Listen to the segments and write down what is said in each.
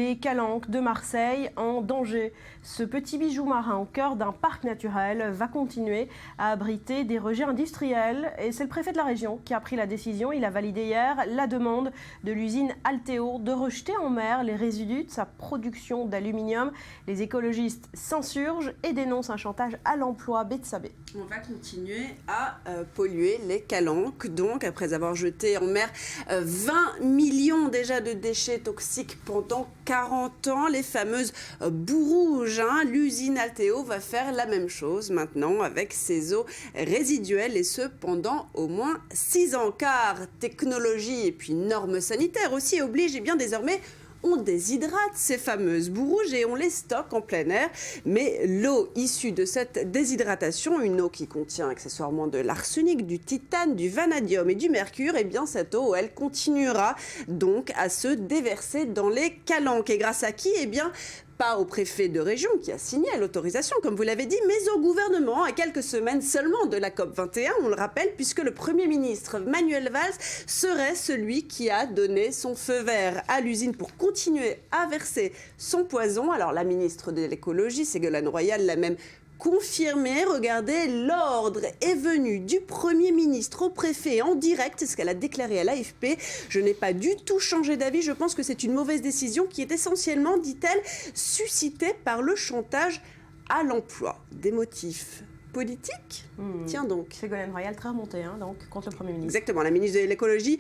les calanques de Marseille en danger. Ce petit bijou marin au cœur d'un parc naturel va continuer à abriter des rejets industriels. Et c'est le préfet de la région qui a pris la décision. Il a validé hier la demande de l'usine Alteo de rejeter en mer les résidus de sa production d'aluminium. Les écologistes s'insurgent et dénoncent un chantage à l'emploi. Betsabé. On va continuer à polluer les calanques, donc après avoir jeté en mer 20 millions déjà de déchets toxiques pendant 40 ans, les fameuses boues rouges. L'usine Alteo va faire la même chose maintenant avec ses eaux résiduelles et ce pendant au moins 6 ans. Car technologie et puis normes sanitaires aussi obligent désormais on déshydrate ces fameuses boues rouges et on les stocke en plein air. Mais l'eau issue de cette déshydratation, une eau qui contient accessoirement de l'arsenic, du titane, du vanadium et du mercure, cette eau, elle continuera donc à se déverser dans les calanques. Et grâce à qui pas au préfet de région qui a signé l'autorisation, comme vous l'avez dit, mais au gouvernement, à quelques semaines seulement de la COP21, on le rappelle, puisque le Premier ministre Manuel Valls serait celui qui a donné son feu vert à l'usine pour continuer à verser son poison. Alors la ministre de l'écologie, Ségolène Royal, l'a même confirmé. Regardez, l'ordre est venu du Premier ministre au préfet en direct, c'est ce qu'elle a déclaré à l'AFP. Je n'ai pas du tout changé d'avis, je pense que c'est une mauvaise décision qui est essentiellement, dit-elle, suscitée par le chantage à l'emploi. Des motifs politique. Tiens donc. Ségolène Royal très remontée donc, contre le Premier ministre. Exactement, la ministre de l'écologie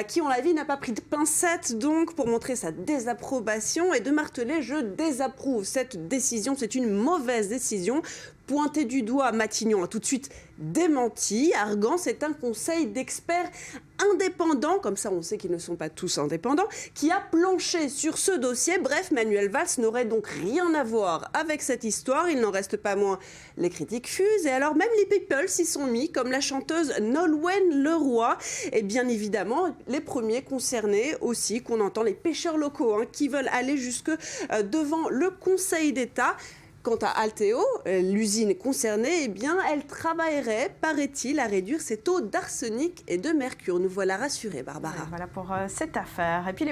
qui, on l'a vu, n'a pas pris de pincettes donc pour montrer sa désapprobation et de marteler « je désapprouve cette décision, c'est une mauvaise décision ». Pointé du doigt, Matignon a tout de suite démenti, arguant c'est un conseil d'experts indépendants, comme ça on sait qu'ils ne sont pas tous indépendants, qui a planché sur ce dossier. Bref, Manuel Valls n'aurait donc rien à voir avec cette histoire, il n'en reste pas moins les critiques fusent, et alors même les people s'y sont mis, comme la chanteuse Nolwenn Leroy, et bien évidemment les premiers concernés aussi, qu'on entend, les pêcheurs locaux, qui veulent aller jusque devant le Conseil d'État. Quant à Alteo, l'usine concernée, elle travaillerait, paraît-il, à réduire ses taux d'arsenic et de mercure. Nous voilà rassurés, Barbara. Voilà pour cette affaire. Et puis